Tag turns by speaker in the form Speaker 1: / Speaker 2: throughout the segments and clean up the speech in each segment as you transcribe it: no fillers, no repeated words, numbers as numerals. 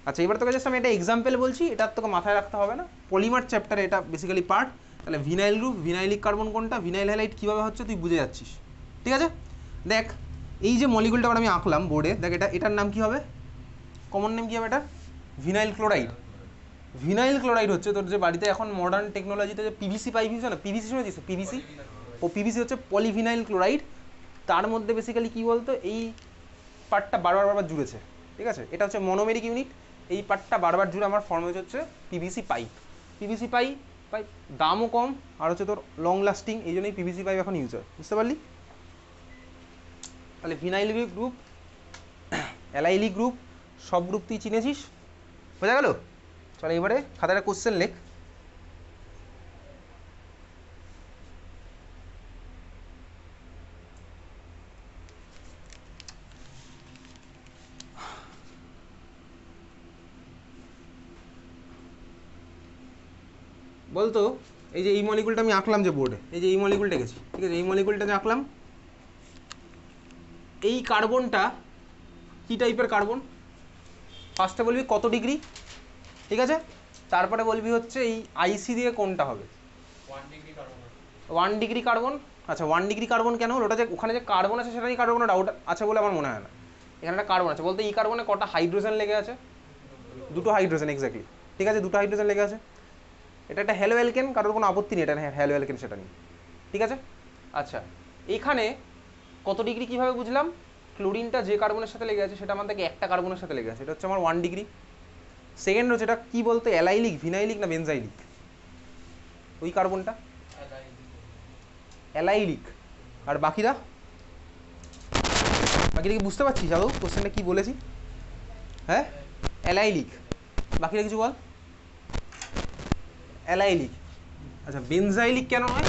Speaker 1: আচ্ছা এবার তোকে জাস্ট আমি একটা এক্সাম্পল বলছি, এটা তোকে মাথায় রাখতে হবে না, পলিমার চ্যাপ্টারে এটা বেসিক্যালি পার্ট। তাহলে ভিনাইল গ্রুপ, ভিনাইলিক কার্বন কোনটা, ভিনাইল হ্যালাইড কীভাবে হচ্ছে তুই বুঝে যাচ্ছিস, ঠিক আছে। দেখ এই যে মলিকুলটা আমি আঁকলাম বোর্ডে, দেখ এটার নাম কী হবে, কমন নেম কী হবে এটা, ভিনাইল ক্লোরাইড। ভিনাইল ক্লোরাইড হচ্ছে তোর যে বাড়িতে এখন মডার্ন টেকনোলজিতে যে পিভিসি পাইপ ইউজ হয় না, পিভিসি শুনেছিস, পিভিসি ও পিভিসি হচ্ছে পলিভিনাইল ক্লোরাইড। তার মধ্যে বেসিক্যালি কী বলতো, এই পার্টটা বারবার জুড়েছে, ঠিক আছে, এটা হচ্ছে মনোমেরিক ইউনিট, এই পার্টটা বারবার জুড়ে আমার ফর্ম হচ্ছে পিভিসি পাইপ। পিভিসি পাইপ দামও কম আর হচ্ছে তোর লং লাস্টিং, এই জন্যই পিভিসি পাইপ এখন ইউজ হয়, বুঝতে পারলি। তাহলে ভিনাইল গ্রুপ, অ্যালাইলিক গ্রুপ, সব গ্রুপ তুই চিনেছিস, বোঝা গেল। চল এবারে খাতাটা কোশ্চেন লেখ। বলতো এই যে এই মলিকুলটা আমি আঁকলাম যে বোর্ডে, এই যে এই মলিকুলটা গেছি, ঠিক আছে, এই মলিকুলটা যে আঁকলাম, এই কার্বনটা কী টাইপের কার্বন, ফার্স্টে বলবি কত ডিগ্রি, ঠিক আছে, তারপরে বলবি হচ্ছে এই আইসি দিয়ে কোনটা হবে, 1 ডিগ্রি কার্বন। আচ্ছা 1 ডিগ্রি কার্বন কেন হলো, ওটা যে ওখানে যে কার্বন আছে সেটা নিয়ে কারোর কোনো ডাউট আছে বলে আমার মনে হয় না। এখানে একটা কার্বন আছে, বলতে এই কার্বনে কটা হাইড্রোজেন লেগে আছে, 2টো হাইড্রোজেন, এক্স্যাক্টলি, ঠিক আছে, 2টো হাইড্রোজেন লেগে আছে। এটা একটা হ্যালো অ্যালকেন, কারোর কোনো আপত্তি নেই এটা হ্যালো অ্যালকেন সেটা নিয়ে, ঠিক আছে। আচ্ছা এখানে কত ডিগ্রি কীভাবে বুঝলাম, ক্লোরিনটা যে কার্বনের সাথে লেগে আছে সেটা আমার থেকে একটা কার্বনের সাথে লেগে আছে, এটা হচ্ছে আমার 1 ডিগ্রি। সেকেন্ড হচ্ছে এটা কী বলতো, অ্যালাইলিক, ভিনাইলিক না বেনজাইলিক, ওই কার্বনটা অ্যালাইলিক। আর বাকিরা কি বুঝতে পারছিস আদৌ কোশ্চেনটা কী বলেছি, হ্যাঁ অ্যালাইলিক, বাকিরা কিছু বল, অ্যালাইলিক। আচ্ছা বেনজাইলিক কেন নয়,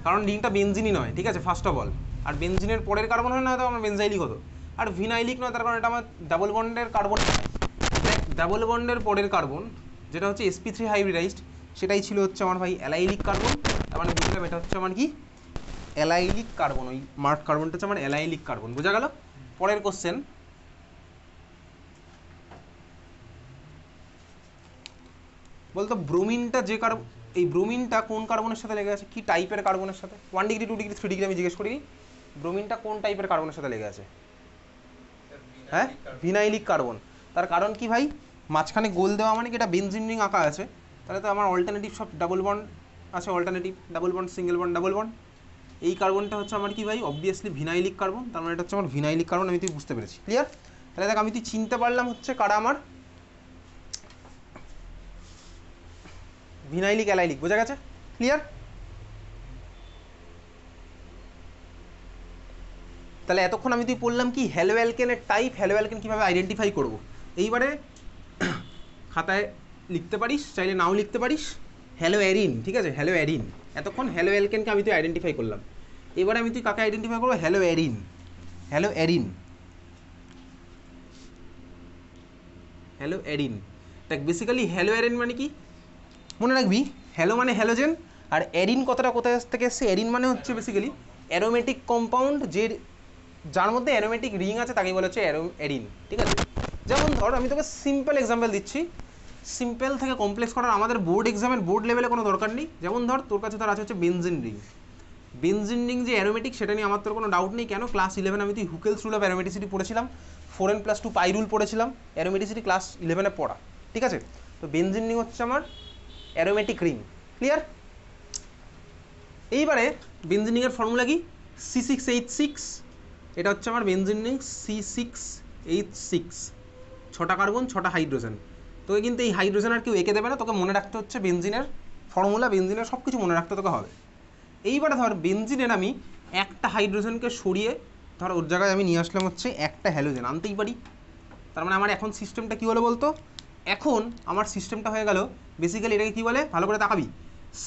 Speaker 1: কারণ রিংটা বেনজিনই নয়, ঠিক আছে, ফার্স্ট অফ অল, আর বেনজিনের পরের কার্বন হয় না তো আমার বেনজাইলিক হতো। আর ভিনাইলিক নয় তার কারণ এটা আমার ডাবল বন্ডের কার্বন, ডাবল বন্ডের পরের কার্বন যেটা হচ্ছে sp3 হাইব্রিডাইজড, সেটাই ছিল হচ্ছে আমার ভাই অ্যালাইলিক কার্বন। তার মানে বুঝলাম এটা হচ্ছে আমার কি অ্যালাইলিক কার্বন, ওই মার্ক কার্বনটা হচ্ছে আমার অ্যালাইলিক কার্বন, বোঝা গেল। পরের কোশ্চেন, বলতো ব্রোমিনটা যে এই ব্রোমিনটা কোন কার্বনের সাথে লেগে আছে, কি টাইপের কার্বনের সাথে, 1 ডিগ্রি 2 ডিগ্রি 3 ডিগ্রি আমি জিজ্ঞেস করি, ব্রোমিনটা কোন টাইপের কার্বনের সাথে লেগে আছে, হ্যাঁ ভিনাইলিক কার্বন। তার কারণ কি ভাই, মাঝখানে গোল দেওয়া মানে কি এটা বেনজিন রিং আঁকা আছে, তাহলে তো আমার অল্টারনেটিভ সব ডাবল বন্ড আছে, alternative double bond, single bond, double bond. এই কার্বনটা হচ্ছে আমার কি ভাই, অবভিয়াসলি ভিনাইলিক কার্বন, তার মানে এটা হচ্ছে আমার ভিনাইলিক কার্বন, আমি তুই বুঝতে পেরেছি, ক্লিয়ার। তাহলে দেখ আমি তুই চিনতে পারলাম হচ্ছে কারা আমার ভিনাইলিক অ্যালাইলিক, বোঝা গেছে, ক্লিয়ার। তাহলে এতক্ষণ আমি তুই পড়লাম কি হ্যালো অ্যালকেনের টাইপ, হ্যালো অ্যালকেন কীভাবে আইডেন্টিফাই করবো। এইবারে খাতায় লিখতে পারিস, চাইলে নাও লিখতে পারিস, হ্যালো অ্যারিন, ঠিক আছে, হ্যালো অ্যারিন। এতক্ষণ হ্যালো অ্যালকেনকে আমি তুই আইডেন্টিফাই করলাম, এবারে আমি তুই কাকে আইডেন্টিফাই করবো, hello arene, hello arene, hello arene. দেখ বেসিক্যালি হ্যালো অ্যারিন মানে কি মনে রাখবি, হ্যালো মানে হ্যালোজেন, আর অ্যারিন কথাটা কোথায় থেকে এসছে, অ্যারিন মানে হচ্ছে বেসিক্যালি অ্যারোমেটিক কম্পাউন্ড, যার মধ্যে অ্যারোমেটিক রিং আছে তাকেই বলা হচ্ছে অ্যারিন, ঠিক আছে। যেমন ধর আমি তোকে সিম্পল এক্সাম্পল দিচ্ছি, সিম্পল থেকে কমপ্লেক্স করার আমাদের বোর্ড এক্সামের বোর্ড লেভেলে কোনো দরকার নেই। যেমন ধর তোর কাছে ধর আছে হচ্ছে বেনজিন রিং, বেনজিন রিং যে অ্যারোমেটিক সেটা নিয়ে আমার তোর কোনো ডাউট নেই, কেন ক্লাস 11 আমি তুই হুকেলস রুল অফ অ্যারোমেটিসিটি পড়েছিলাম, 4n+2 পাই রুল পড়েছিলাম, অ্যারোমেটিসিটি ক্লাস 11-এ পড়া, ঠিক আছে। তো বেনজিন রিং হচ্ছে আমার অ্যারোমেটিক রিং, ক্লিয়ার। এইবারে বেনজিন রিংয়ের ফর্মুলা কি, C6H6, এটা হচ্ছে আমার বেনজিন রিং C6H6, 6টা কার্বন 6টা হাইড্রোজেন। তোকে কিন্তু এই হাইড্রোজেন আর কেউ এঁকে দেবে না, তোকে মনে রাখতে হচ্ছে বেনজিনের ফর্মুলা, বেনজিনের সব কিছু মনে রাখতে তোকে হবে। এইবারে ধর বেনজিনের আমি একটা হাইড্রোজেনকে সরিয়ে ধর ওর জায়গায় আমি নিয়ে আসলাম হচ্ছে একটা হ্যালোজেন, আনতেই পারি। তার মানে আমার এখন সিস্টেমটা কী হলো বলতো, এখন আমার সিস্টেমটা হয়ে গেল বেসিক্যালি এটাকে কী বলে ভালো করে তাকাবি,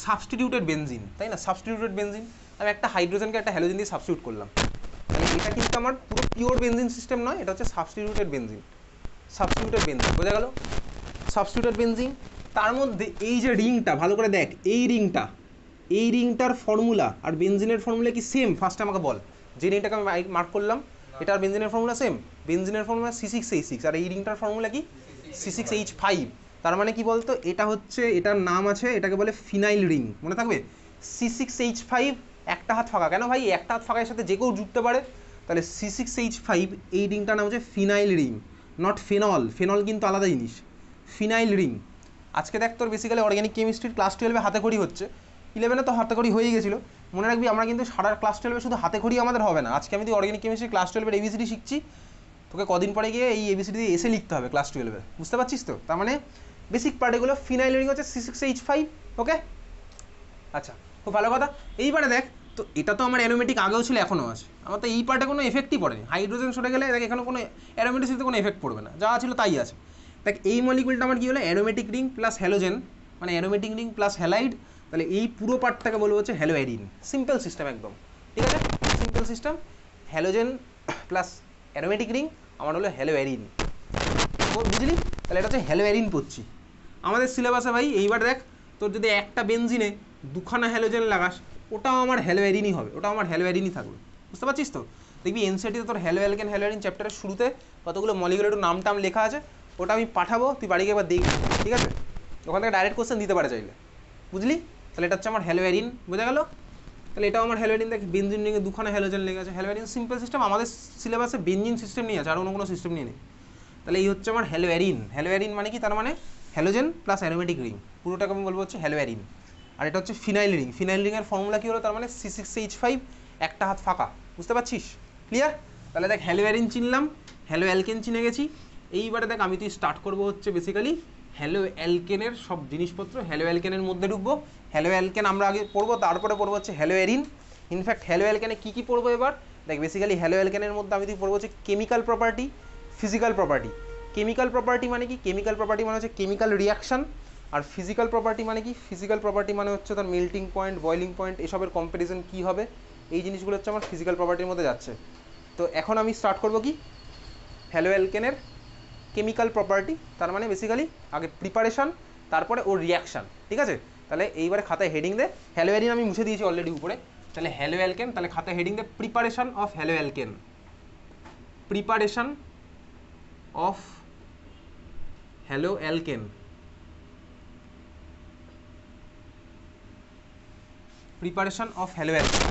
Speaker 1: সাবস্টিটিউটেড বেনজিন, তাই না, সাবস্টিটিউটেড বেনজিন। আমি একটা হাইড্রোজেনকে একটা হ্যালোজেন দিয়ে সাবস্টিটিউট করলাম, তাহলে এটা কিন্তু আমার পুরো পিওর বেনজিন সিস্টেম নয়, এটা হচ্ছে সাবস্টিটিউটেড বেনজিন, সাবস্টিটিউটেড বেনজিন, বোঝা গেল, সাবস্টিটিউটেড বেনজিন। তার মধ্যে এই যে রিংটা ভালো করে দেখ, এই রিংটার ফর্মুলা আর বেনজিনের ফর্মুলা কি সেম, ফার্স্টে আমাকে বল, যে রিংটাকে আমি মার্ক করলাম এটা আর বেনজিনের ফর্মুলা সেম, বেনজিনের ফর্মুলা C6H6 আর এই রিংটার ফর্মুলা কি C6H5। তার মানে কি বলতো, এটা হচ্ছে, এটার নাম আছে, এটাকে বলে ফিনাইল রিং, মনে থাকবে। C6H5 একটা হাত ফাঁকা, কেন ভাই একটা হাত ফাঁকার সাথে যে কেউ জুড়তে পারে, তাহলে C6H5 এই রিংটার নাম হচ্ছে phenyl ring, not phenol. Phenol কিন্তু আলাদা জিনিস, ফিনাইল রিং। আজকে দেখ তোর বেসিক্যালি অর্গ্যানিক কেমিস্ট্রির ক্লাস 12 হাতে খড়ি হচ্ছে, 11 তো হাতে খড়ি হয়ে গেছিলো। মনে রাখবি আমরা কিন্তু সারা ক্লাস 12 শুধু হাতে খড়ি আমাদের হবে না। আজকে আমি অর্গ্যানিক কেমিস্ট্রি ক্লাস 12 ABCD শিখছি, তোকে কদিন পরে গিয়ে এই ABCD দিয়ে এসে লিখতে হবে ক্লাস 12, বুঝতে পারছিস তো? তার মানে বেসিক পার্ট এগুলো, ফিনাইল রিং হচ্ছে C6H5। ওকে, আচ্ছা, খুব ভালো কথা। এইবারে দেখ, তো এটা তো আমার অ্যারোমেটিক আগেও ছিল, এখনও আছে, আমার তো এই পার্টে কোনো এফেক্টই পড়েনি। হাইড্রোজেন সরে গেলে দেখ এখানে কোনো অ্যারোমেটিক্সিতে কোনো এফেক্ট পড়বে না, যা ছিল তাই আছে। দেখ এই মলিকুলটা আমার কী হলো, অ্যারোমেটিক রিং প্লাস হ্যালোজেন, মানে অ্যারোমেটিক রিং প্লাস হ্যালাইড, তাহলে এই পুরো পার্টটাকে বলবো হচ্ছে হ্যালোঅ্যারিন। সিম্পল সিস্টেম একদম, ঠিক আছে, simple system. Halogen plus aromatic ring আমার হলো হ্যালোঅ্যারিন, বুঝলি? তাহলে এটা হচ্ছে হ্যালোঅ্যারিন পড়ছি আমাদের সিলেবাসে ভাই। এইবার দেখ, তোর যদি একটা বেনজিনে দুখানা হ্যালোজেন লাগাস, ওটাও আমার হ্যালোঅ্যারিনই হবে, ওটাও আমার হ্যালোঅ্যারিনই থাকবে, বুঝতে পারছিস তো? দেখবি এনসিইআরটিতে তোর হ্যালো অ্যালকেন হ্যালোঅ্যারিন চ্যাপ্টারের শুরুতে কতগুলো মলিকুলার একটু নাম টাম লেখা আছে, ওটা আমি পাঠাবো, তুই বাড়ি গিয়ে একবার দেখবি, ঠিক আছে? ওখান থেকে ডাইরেক্ট কোশ্চেন দিতে পারে চাইলে, বুঝলি? তাহলে এটা হচ্ছে আমার হ্যালোঅ্যারিন, বোঝা গেল? তাহলে এটাও আমার হ্যালোঅ্যারিন। দেখ বেনজিন রিংয়ে দুখানা হ্যালোজেন লেগে আছে, হ্যালোঅ্যারিন সিম্পল সিস্টেম। আমাদের সিলেবাসে বেনজিন সিস্টেম নিয়ে আছে, আর অন্য কোনো সিস্টেম নিয়ে নেই। তাহলে এই হচ্ছে আমার হ্যালোঅ্যারিন। হ্যালোঅ্যারিন মানে কি, তার মানে হ্যালোজেন প্লাস অ্যারোমেটিক রিং, পুরোটাকে আমি বলবো হচ্ছে হ্যালোঅ্যারিন। আর এটা হচ্ছে ফিনাইল রিং। ফিনাইল রিংয়ের ফর্মুলা কী হলো, তার মানে C6H5 একটা হাত ফাঁকা, বুঝতে পারছিস? ক্লিয়ার? তাহলে দেখ হ্যালোঅ্যারিন চিনলাম, হ্যালো অ্যালকেন চিনে গেছি। এইবারে দেখ আমি তুই স্টার্ট করবো হচ্ছে বেসিক্যালি হ্যালো অ্যালকেনের সব জিনিসপত্র, হ্যালো অ্যালকেনের মধ্যে ঢুকবো। হ্যালো অ্যালকেন আমরা আগে পড়বো, তারপরে পড়বো হচ্ছে হ্যালোঅ্যারিন। ইনফ্যাক্ট হ্যালো অ্যালকেনে কী কী পড়বো এবার দেখ, বেসিক্যালি হ্যালো অ্যালকেনের মধ্যে আমি তুই পড়বো হচ্ছে chemical property, physical property. Chemical property মানে কি, কেমিক্যাল প্রপার্টি মানে হচ্ছে কেমিক্যাল রিয়াকশান। আর ফিজিক্যাল প্রপার্টি মানে কি, ফিজিক্যাল প্রপার্টি মানে হচ্ছে তার মেল্টিং পয়েন্ট, বয়লিং পয়েন্ট, এসবের কম্প্যারিজন কী হবে, এই জিনিসগুলো হচ্ছে আমার ফিজিক্যাল প্রপার্টির মধ্যে যাচ্ছে। তো এখন আমি স্টার্ট করবো কি, হ্যালো অ্যালকেনের কেমিক্যাল প্রপার্টি। তার মানে বেসিক্যালি আগে প্রিপারেশন, তারপরে ওর রিয়াকশান, ঠিক আছে? তাহলে এইবারে খাতায় হেডিং দে, হ্যালোঅ্যারিন আমি মুছে দিয়েছি অলরেডি উপরে। তাহলে হ্যালো অ্যালকেন, তাহলে খাতায় হেডিং দে preparation of hello alkane, preparation of hello alkane, preparation of hello alkane.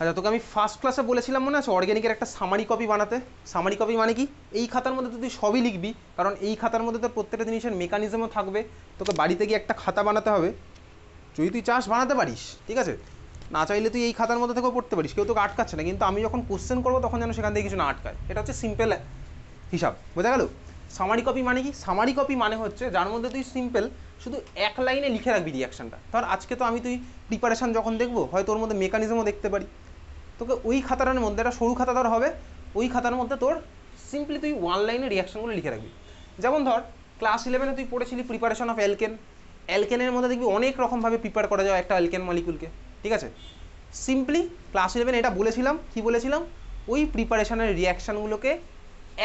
Speaker 1: আচ্ছা, তোকে আমি ফার্স্ট ক্লাসে বলেছিলাম মনে আছে অর্গ্যানিকের একটা সামারি কপি বানাতে। সামারি কপি মানে কি, এই খাতার মধ্যে তুই সবই লিখবি, কারণ এই খাতার মধ্যে তোর প্রত্যেকটা জিনিসের মেকানিজমও থাকবে। তোকে বাড়িতে গিয়ে একটা খাতা বানাতে হবে, যদি তুই চাস বানাতে পারিস, ঠিক আছে? না চাইলে তুই এই খাতার মধ্যে থেকেও পড়তে পারিস, কেউ তোকে আটকাচ্ছে না। কিন্তু আমি যখন কোশ্চেন করবো তখন যেন সেখান থেকে কিছু না আটকায়, এটা হচ্ছে সিম্পল হিসাব, বোঝা গেল? সামারি কপি মানে কি, সামারি কপি মানে হচ্ছে যার মধ্যে তুই সিম্পল শুধু এক লাইনে লিখে রাখবি রিয়াকশানটা। ধর আজকে তো আমি তুই প্রিপারেশান যখন দেখবো, হয়তো ওর মধ্যে মেকানিজমও দেখতে পারি, তোকে ওই খাতাটার মধ্যে, একটা সরু খাতা ধর হবে, ওই খাতার মধ্যে তোর সিম্পলি তুই ওয়ান লাইনে রিয়াকশানগুলো লিখে রাখবি। যেমন ধর ক্লাস 11 তুই পড়েছিলি প্রিপারেশন অফ অ্যালকেন। অ্যালকেনের মধ্যে দেখবি অনেক রকমভাবে প্রিপেয়ার করা যায় একটা অ্যালকেন মলিকুলকে, ঠিক আছে? সিম্পলি ক্লাস 11 এটা বলেছিলাম, কি বলেছিলাম, ওই প্রিপারেশনের রিয়াকশানগুলোকে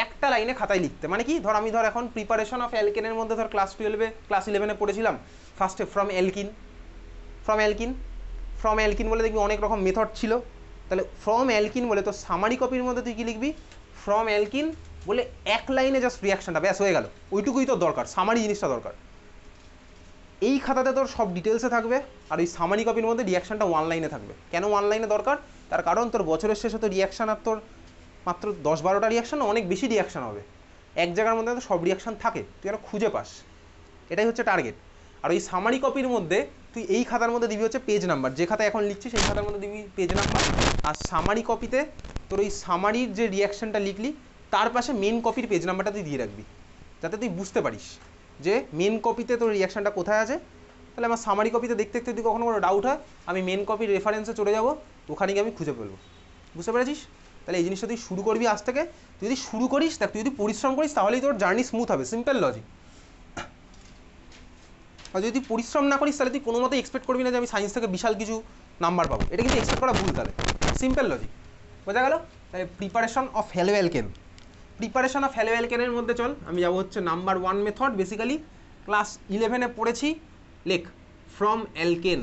Speaker 1: একটা লাইনে খাতায় লিখতে। মানে কি, ধর আমি ধর এখন প্রিপারেশন অফ অ্যালকেনের মধ্যে ধর ক্লাস 12 ক্লাস 11 পড়েছিলাম ফার্স্টে from alkyne, from alkyne, from alkyne বলে দেখবি অনেক রকম মেথড ছিল। তাহলে ফ্রম অ্যালকিন বলে তো সামারি কপির মধ্যে তুই কী লিখবি, ফ্রম অ্যালকিন বলে এক লাইনে জাস্ট রিয়াকশানটা, ব্যাস হয়ে গেল, ওইটুকুই তোর দরকার, সামারি জিনিসটা দরকার। এই খাতাতে তোর সব ডিটেলসে থাকবে, আর ওই সামারি কপির মধ্যে রিয়াকশানটা ওয়ান লাইনে থাকবে। কেন ওয়ান লাইনে দরকার, তার কারণ তোর বছরের শেষে তো রিয়াকশান আর তোর মাত্র 10-12টা রিয়াকশান, অনেক বেশি রিয়াকশান হবে। এক জায়গার মধ্যে তো সব রিয়াকশান থাকে, তুই যেন খুঁজে পাস, এটাই হচ্ছে টার্গেট। আর ওই সামারি কপির মধ্যে তুই এই খাতার মধ্যে দিবি হচ্ছে পেজ নাম্বার, যে খাতায় এখন লিখছিস সেই খাতার মধ্যে দিবি পেজ নাম্বার। আর সামারি কপিতে তোর ওই সামারির যে রিয়াকশানটা লিখলি তার পাশে মেন কপির পেজ নাম্বারটা তুই দিয়ে রাখবি, যাতে তুই বুঝতে পারিস যে মেন কপিতে তোর রিয়াকশানটা কোথায় আছে। তাহলে আমার সামারি কপিতে দেখতে দেখতে যদি কখনো কোনো ডাউট হয়, আমি মেন কপির রেফারেন্সে চলে যাবো, ওখানে গিয়ে আমি খুঁজে ফেলবো, বুঝতে পেরেছিস? তাহলে এই জিনিসটা তুই শুরু করবি আজ থেকে। তুই যদি শুরু করিস, দেখ তুই যদি পরিশ্রম করিস তাহলেই তোর জার্নি স্মুথ হবে, সিম্পল লজিক। আর যদি পরিশ্রম না করিস তাহলে তুই কোনো মতে এক্সপেক্ট করবি না যে আমি সায়েন্স থেকে বিশাল কিছু নাম্বার পাবো, এটা কিন্তু এক্সপেক্ট করা ভুল। তাহলে সিম্পল লজিক, বোঝা গেল? তাহলে preparation of hello alkane, preparation of halo অ্যালকেনের মধ্যে চল আমি যাবো হচ্ছে নাম্বার 1 মেথড, বেসিক্যালি ক্লাস 11 পড়েছি, লেখ from alkane,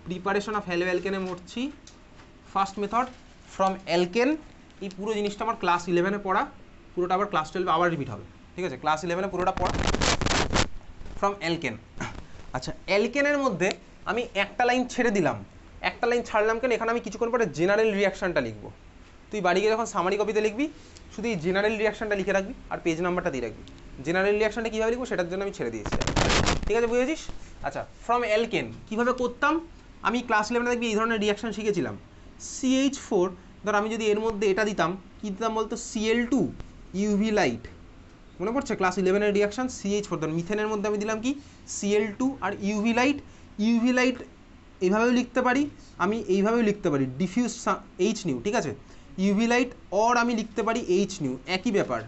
Speaker 1: preparation of halo অ্যালকেনে পড়ছি ফার্স্ট মেথড ফ্রম অ্যালকেন, এই পুরো জিনিসটা আমার ক্লাস 11-এ পড়া, পুরোটা আবার ক্লাস 12-এ আবার রিপিট হবে, ঠিক আছে? ক্লাস 11-এ পুরোটা পড়া ফ্রম অ্যালকেন। আচ্ছা, অ্যালকেনের মধ্যে আমি একটা লাইন ছেড়ে দিলাম, একটা লাইন ছাড়লাম কেন, এখানে আমি কিছুক্ষণ পরে জেনারেল রিয়াকশানটা লিখবো। তুই বাড়ি গিয়ে যখন সামারি কপিতে লিখবি শুধু এই জেনারেল রিয়াকশানটা লিখে রাখবি আর পেজ নাম্বারটা দিয়ে রাখবি। জেনারেল রিয়াকশানটা কীভাবে লিখবো সেটার জন্য আমি ছেড়ে দিয়েছি, ঠিক আছে? বুঝেছিস? আচ্ছা, ফ্রম অ্যালকেন কীভাবে করতাম, আমি ক্লাস 11-এ দেখবি এই ধরনের রিয়াকশান শিখেছিলাম। CH4, ধর আমি যদি এর মধ্যে এটা দিতাম, কী দিতাম বলতো, Cl2 ইউভি লাইট, মনে পড়ছে ক্লাস 11-এর রিয়াকশান? CH4, ধর মিথেনের মধ্যে আমি দিলাম কি Cl2 আর ইউভি লাইট। ইউভি লাইট এইভাবেও লিখতে পারি, আমি এইভাবেও লিখতে পারি ডিফিউজ এইচ নিউ, ঠিক আছে? ইউভি লাইট অর আমি লিখতে পারি এইচ নিউ, একই ব্যাপার।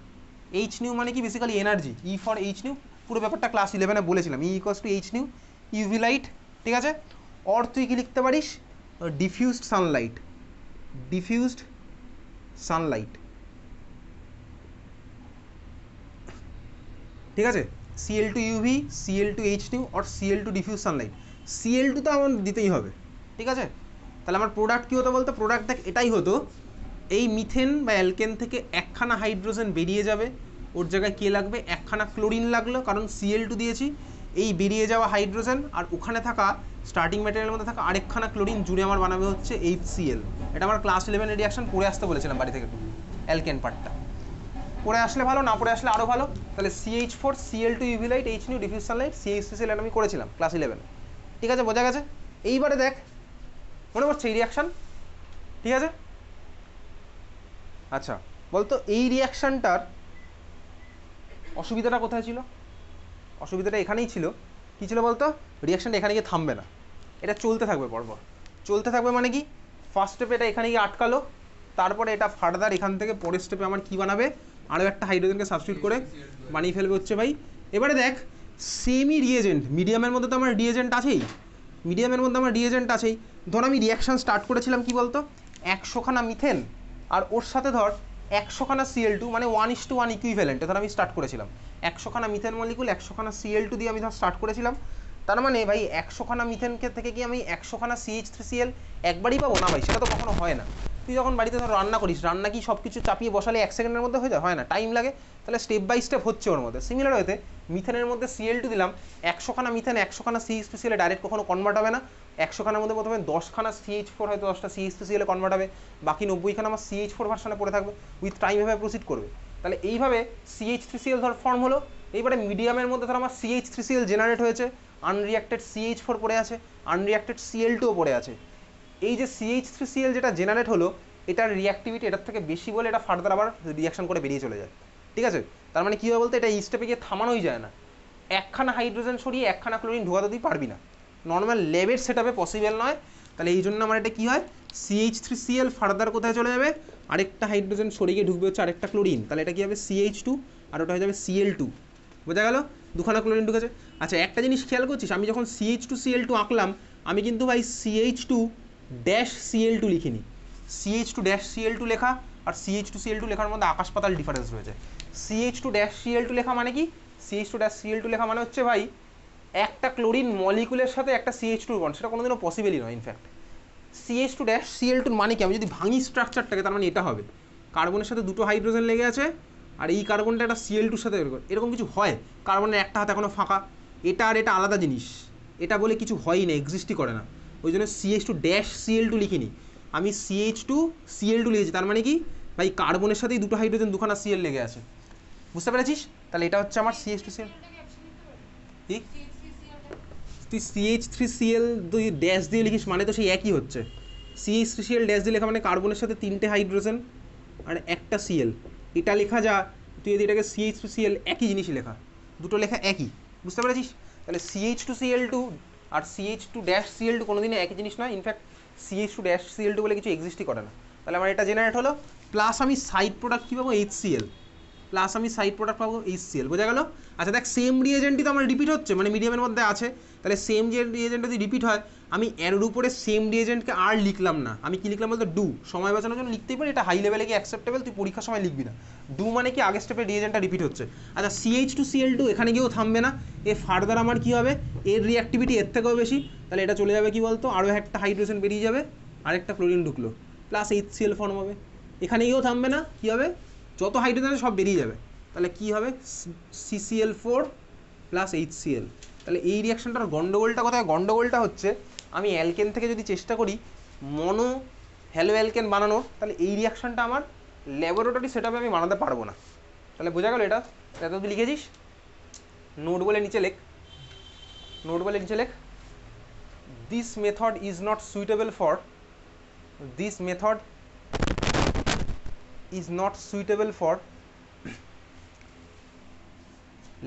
Speaker 1: এইচ নিউ মানে কি basically energy, E for H new, পুরো ব্যাপারটা ক্লাস 11-এ বলেছিলাম, ই equals to H new UV light, ঠিক আছে? অর তুই কি লিখতে পারিস, ডিফিউজড সানলাইট, ডিফিউজড সানলাইট, ঠিক আছে? Cl2 UV, Cl2 H new or Cl2 diffuse Sunlight. Cl2 তো আমার দিতেই হবে, ঠিক আছে? তাহলে আমার প্রোডাক্ট কী হতো বলতো, প্রোডাক্ট দেখ এটাই হতো, এই মিথেন বা অ্যালকেন থেকে একখানা হাইড্রোজেন বেরিয়ে যাবে, ওর জায়গায় কে লাগবে, একখানা ক্লোরিন লাগলো, কারণ Cl2 দিয়েছি। এই বেরিয়ে যাওয়া হাইড্রোজেন আর ওখানে থাকা স্টার্টিং ম্যাটেরিয়ালের মধ্যে থাকা আরেকখানা ক্লোরিন জুড়ে আমার বানাবে হচ্ছে HCl। এটা আমার ক্লাস 11-এর রিয়াকশন পড়ে আসতে বলেছিলাম বাড়ি থেকে, অ্যালকেন পার্টটা পড়ে আসলে ভালো, না পড়ে আসলে আরও ভালো। তাহলে CH4 Cl2 UV light H new diffuse Sunlight CH3Cl আমি করেছিলাম ক্লাস 11, ঠিক আছে? বোঝা গেছে? এইবারে দেখ, মনে পড়ছে এই রিয়াকশান, ঠিক আছে? আচ্ছা বলতো এই রিয়াকশানটার অসুবিধাটা কোথায় ছিল? অসুবিধাটা এখানেই ছিল। কী ছিল বলতো, রিয়াকশানটা এখানে গিয়ে থামবে না, এটা চলতে থাকবে পরপর। চলতে থাকবে মানে কি, ফার্স্ট স্টেপে এটা এখানে গিয়ে আটকালো, তারপরে এটা ফার্দার এখান থেকে পরের স্টেপে আমার কী বানাবে, আরও একটা হাইড্রোজেনকে সাবস্টিটিউট করে বানিয়ে ফেলবে হচ্ছে ভাই। এবারে দেখ, সেমই রিয়েজেন্ট, মিডিয়ামের মধ্যে তো আমার রিয়েজেন্ট আছেই, মিডিয়ামের মধ্যে আমার রিয়েজেন্ট আছেই। ধর আমি রিয়াকশান স্টার্ট করেছিলাম কি বলতো, 100খানা মিথেন আর ওর সাথে ধর 100খানা Cl2, মানে 1:1 ইকুইভ্যালেন্টে ধর আমি স্টার্ট করেছিলাম। 100খানা মিথেন মলিকুল 100খানা Cl2 দিয়ে আমি ধর স্টার্ট করেছিলাম। তার মানে ভাই 100খানা মিথেনকে থেকে কি আমি 100খানা CH3Cl একবারই পাবো? না ভাই, সেটা তো কখনো হয় না। তুই যখন বাড়িতে ধর রান্না করিস, রান্না কি সব কিছু চাপিয়ে বসালে 1 সেকেন্ডের মধ্যে হয়ে যায়? হয় না, টাইম লাগে। তাহলে স্টেপ বাই স্টেপ হচ্ছে ওর মধ্যে। সিমিলার হয়েতে মিথেনের মধ্যে Cl2 দিলাম, 100খানা মিথেন 100খানা CH3Cl ডাইরেক্ট কখনো কনভার্ট হবে না। 100খানার মধ্যে প্রথমে 10খানা CH4 হয়তো 10টা CH3Cl কনভার্ট হবে, বাকি 90খানা আমার CH4 ভার্সনে পড়ে থাকবে, উইথ টাইম এভাবে প্রসিড করবে। তাহলে এইভাবে CH3Cl ধর ফর্ম হলো। এইবারে মিডিয়ামের মধ্যে ধর আমার CH3Cl জেনারেট হয়েছে, আনরিয়াক্টেড CH4 পড়ে আছে, আনরিয়াক্টেড Cl2 পড়ে আছে। এই যে CH3Cl যেটা জেনারেট হলো, এটার রিয়াক্টিভিটি এটার থেকে বেশি বলে এটা ফার্দার আবার রিয়াকশন করে বেরিয়ে চলে যায়, ঠিক আছে? তার মানে কী হয় বলতে, এটা এই স্টেপে গিয়ে থামানোই যায় না। একখানা হাইড্রোজেন সরিয়ে একখানা ক্লোরিন ঢোকাতে তুই পারবি না, নর্মাল ল্যাবের সেট আপে পসিবল নয়। তাহলে এই জন্য আমার এটা কী হয়, CH3Cl ফার্দার কোথায় চলে যাবে, আরেকটা হাইড্রোজেন সরিয়ে ঢুকবে হচ্ছে আরেকটা ক্লোরিন, তাহলে এটা কী হবে CH2 আর ওটা হয়ে যাবে Cl2। বোঝা গেল? দুখানা ক্লোরিন ঢুকেছে। আচ্ছা একটা জিনিস খেয়াল করছিস, আমি যখন CH2Cl2 আঁকলাম, আমি কিন্তু ভাই CH2-Cl2 লিখিনি। CH2-Cl2 লেখা আর CH2Cl2 লেখার মধ্যে আকাশ পাতাল ডিফারেন্স রয়েছে। CH2-Cl2 লেখা মানে কি, CH2-Cl2 লেখা মানে হচ্ছে ভাই একটা ক্লোরিন মলিকুলের সাথে একটা CH2 বন্ড, সেটা কোনোদিনও পসিবলই নয়। ইনফ্যাক্ট CH2-Cl2 মানে কি, আমি যদি ভাঙি স্ট্রাকচারটাকে, তার মানে এটা হবে কার্বনের সাথে দুটো হাইড্রোজেন লেগে আছে আর এই কার্বনটা একটা Cl2-র সাথে, এরকম কিছু হয়? কার্বনের একটা হাত এখনো ফাঁকা, এটা আর এটা আলাদা জিনিস, এটা বলে কিছু হয়ই না, এক্সিস্টই করে না। ওই জন্য CH2-Cl2 লিখিনি, আমি CH2Cl2 লিখেছি। তার মানে কি ভাই, কার্বনের সাথেই দুটো হাইড্রোজেন দুখানা Cl লেগে আছে, বুঝতে পেরেছিস? তাহলে এটা হচ্ছে আমার CH2Cl। ঠিক, তুই CH3Cl তুই ড্যাশ দিয়ে লিখিস মানে তো সেই একই হচ্ছে। CH3Cl ড্যাশ দিয়ে লেখা মানে কার্বনের সাথে 3টে হাইড্রোজেন আর একটা Cl, এটা লেখা যা, তুই যদি এটাকে CH3Cl একই জিনিসই লেখা, দুটো লেখা একই, বুঝতে পেরেছিস? তাহলে CH2Cl2 আর CH2-Cl2 কোনোদিনই একই জিনিস নয়। ইনফ্যাক্ট CH2-Cl2 বলে কিছু এক্সিস্টই করে না। তাহলে আমার এটা জেনারেট হলো, প্লাস আমি সাইড প্রোডাক্ট কী পাবো, HCl, প্লাস আমি সাইড প্রোডাক্ট পাবো HCl। বোঝা গেল? আচ্ছা দেখ, সেম রিয়েজেন্টই তো আমার রিপিট হচ্ছে, মানে মিডিয়ামের মধ্যে আছে, তাহলে সেম যে রিয়েজেন্ট যদি রিপিট হয়, আমি এর উপরে সেম রিয়েজেন্টকে আর লিখলাম না, আমি কি লিখলাম বলতো, ডু। সময় বাঁচানোর জন্য লিখতেই পারি, এটা হাই লেভেলে কি অ্যাকসেপ্টেবল, তুই পরীক্ষার সময় লিখবি না। ডু মানে কি, আগের স্টেপে রিয়েজেন্টটা রিপিট হচ্ছে। আচ্ছা CH2Cl2 এখানে গিয়েও থামবে না, এ ফার্দার আমার কী হবে, এর রিঅ্যাক্টিভিটি এর থেকেও বেশি, তাহলে এটা চলে যাবে কি বলতো, আরও একটা হাইড্রোজেন বেরিয়ে যাবে, আরেকটা ক্লোরিন ঢুকলো, প্লাস HCl ফর্ম হবে। এখানে গিয়েও থামবে না, কী হবে, যত হাইড্রোজেন আছে সব বেরিয়ে যাবে, তাহলে কী হবে, CCl4 প্লাস HCl। তাহলে এই রিয়াকশনটার গন্ডগোলটা কোথায়, গন্ডগোলটা হচ্ছে আমি অ্যালকেন থেকে যদি চেষ্টা করি মনো হ্যালো অ্যালকেন বানানোর, তাহলে এই রিয়াকশনটা আমার ল্যাবরেটরি সেটআপে আমি বানাতে পারবো না। তাহলে বোঝা গেল এটা, এত তুই লিখেছিস, নোট বলে নিচে লেখ, নোট বলে নিচে লেখ, this method is not suitable for, this method is not suitable for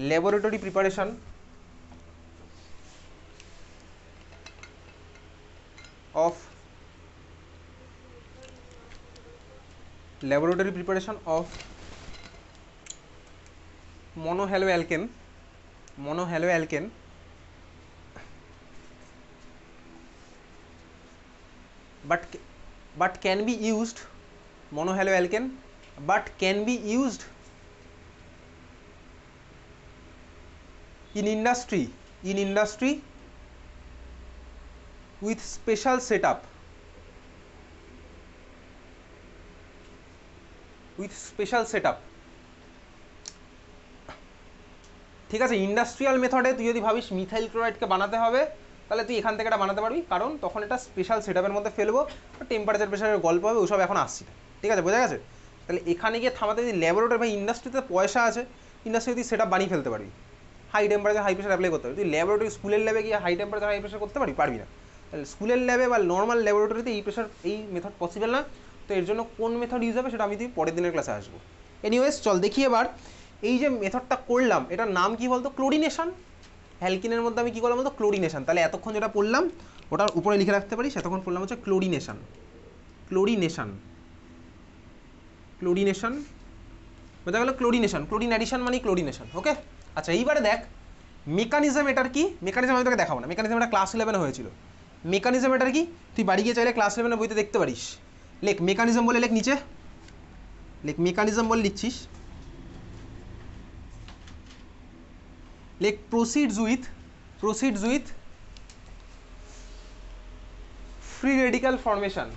Speaker 1: laboratory preparation of monohaloalkane but can be used, monohaloalkane but can be used in industry with special setup, ঠিক আছে। Industrial মেথডে তুই যদি ভাবিস methyl ক্লোরাইডকে বানাতে হবে, তাহলে তুই এখান থেকে এটা বানাতে পারবি, কারণ তখন এটা স্পেশাল সেটআপের মধ্যে ফেলবো, টেম্পারেচার প্রেশারের গল্প হবে, ওসব এখন আসছি না, ঠিক আছে, বোঝা গেছে। তাহলে এখানে গিয়ে থামাতে, যদি ল্যাবরেটরি বা ইন্ডাস্ট্রিতে পয়সা আছে, ইন্ডাস্ট্রি তুই সেটআপ বানিয়ে ফেলতে পারবি, high temperature high pressure apply করতে পারবি। তুই ল্যাবরেটরি স্কুলের ল্যাবে গিয়ে হাই টেম্পারেচার হাই প্রেশার করতে পারবি না। তাহলে স্কুলের ল্যাবে বা নর্মাল ল্যাবরেটরিতে এই মেথড পসিবল না। তো এর জন্য কোন মেথড ইউজ হবে সেটা আমি তুই পরের দিনের ক্লাসে আসবো। এনিওয়েজ চল দেখি এবার এই যে মেথডটা করলাম এটার নাম কি বলতো, ক্লোরিনেশন। অ্যালকিনের মধ্যে আমি কী করলাম বলতো, ক্লোরিনেশন। তাহলে এতক্ষণ যেটা পড়লাম ওটার উপরে লিখে রাখতে পারি, এতক্ষণ পড়লাম হচ্ছে ক্লোরিনেশন, বোঝা গেল, ক্লোরিনেশন, ক্লোরিন অ্যাডিশন মানে ক্লোরিনেশন, ওকে। আচ্ছা এইবারে দেখ মেকানিজম এটার কি, মেকানিজম আমি তোকে দেখাবো না, মেকানিজম এটা ক্লাস 11 হয়েছিল। মেকানিজম এটার কি তুই বাড়ি গিয়ে চাইলে ক্লাস 11 বইতে দেখতে পারিস। লেখ মেকানিজম বলে, লেখ নিচে লেখ, মেকানিজম বলে লিখছিস, লেখ proceeds with free radical formation,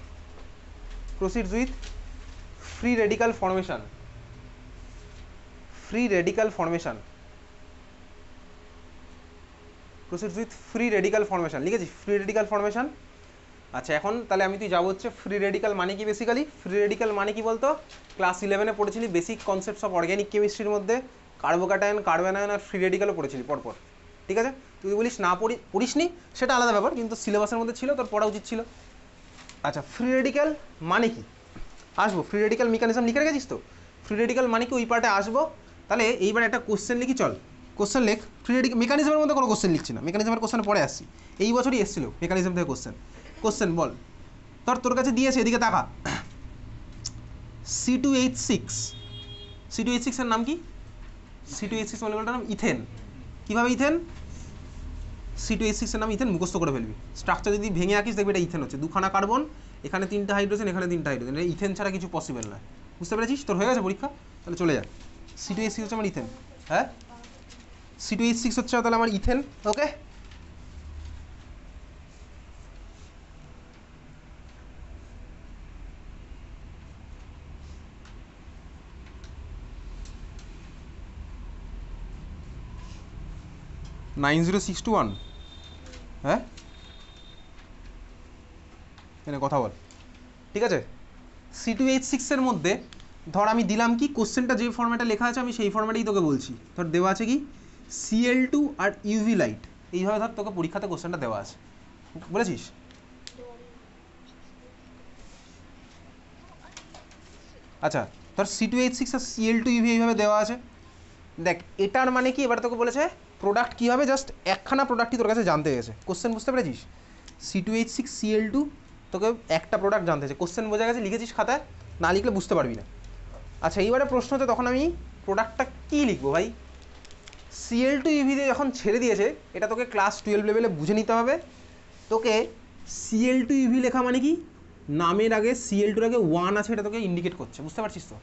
Speaker 1: proceeds with free radical formation, লিখেছি ফ্রি রেডিক্যাল ফর্মেশন। আচ্ছা এখন তাহলে আমি তুই যাবো হচ্ছে ফ্রি রেডিক্যাল মানে কি, বেসিক্যালি ফ্রি রেডিক্যাল মানে কি বলতো, ক্লাস 11-এ পড়েছিলি বেসিক কনসেপ্টস অফ অর্গ্যানিক কেমিস্ট্রির মধ্যে কার্বোক্যাটায়ন, কার্বনায়ন আর ফ্রি রেডিক্যালও পড়েছিলি পরপর, ঠিক আছে। তুই বলিস না পড়িসনি সেটা আলাদা ব্যাপার, কিন্তু সিলেবাসের মধ্যে ছিল, তোর পড়া উচিত ছিল। আচ্ছা ফ্রি রেডিক্যাল মানে কি আসবো, ফ্রি রেডিক্যাল মেকানিজম লিখে রেখেছিস তো, ফ্রি রেডিক্যাল মানে কি ওই পার্টে আসবো। তাহলে এইবার একটা কোশ্চেন লিখি, চল কোশ্চেন লেখ। ফ্রি রেডিক্যাল মেকানিজমের মধ্যে কোনো কোশ্চেন লিখছি না, মেকানিজমের কোশ্চেন পরে আসছি, এই বছরই এসেছিল মেকানিজম থেকে কোশ্চেন বল। তোর কাছে দিয়েছে, এদিকে তাকা, C2H6 এর নাম কি, C2H6 মলিকুলারটার নাম ইথেন। কীভাবে ইথেন, C2H6 এর নাম ইথেন, মুখস্থ করে ফেলবি। স্ট্রাকচার যদি ভেঙে আঁকিস দেখবি এটা ইথেন হচ্ছে, দুখানা কার্বন, এখানে 3টা হাইড্রোজেন, এখানে 3টা হাইড্রোজেন, এটা ইথেন ছাড়া কিছু পসিবল নয়, বুঝতে পেরেছিস। তোর হয়ে গেছে পরীক্ষা, তাহলে চলে যা। C2H6 হচ্ছে আমার ইথেন, হ্যাঁ C2H6 হচ্ছে তাহলে আমার ইথেন, ওকে। (9061) হ্যাঁ এনে কথা বল, ঠিক আছে। C2H6 এর মধ্যে ধর আমি দিলাম কি, কোশ্চেনটা যে ফর্ম্যাটে লেখা আছে আমি সেই ফর্ম্যাটেই তোকে বলছি। ধর দেওয়া আছে কি Cl2 আর UV লাইট, এইভাবে ধর তোকে পরীক্ষাতে কোশ্চেনটা দেওয়া আছে, বলেছিস। আচ্ছা ধর C2H6 আর Cl2 UV এইভাবে দেওয়া আছে। দেখ এটার মানে কি, এবার তোকে বলেছে প্রোডাক্ট কী হবে, জাস্ট একখানা প্রোডাক্টই তোর কাছে জানতে গেছে, কোশ্চেন বুঝতে পেরেছিস। C2H6 Cl2 তোকে একটা প্রোডাক্ট জানতে হয়েছে, কোশ্চেন বোঝা গেছে, লিখেছিস খাতায়, না লিখলে বুঝতে পারবি না। আচ্ছা এইবারে প্রশ্ন হচ্ছে তখন আমি প্রোডাক্টটা কী লিখবো ভাই। Cl2 UV দিয়ে যখন ছেড়ে দিয়েছে, এটা তোকে ক্লাস 12 লেভেলে বুঝে নিতে হবে। তোকে Cl2 UV লেখা মানে কি, নামের আগে Cl2-র আগে 1 আছে, এটা তোকে ইন্ডিকেট করছে, বুঝতে পারছিস তো।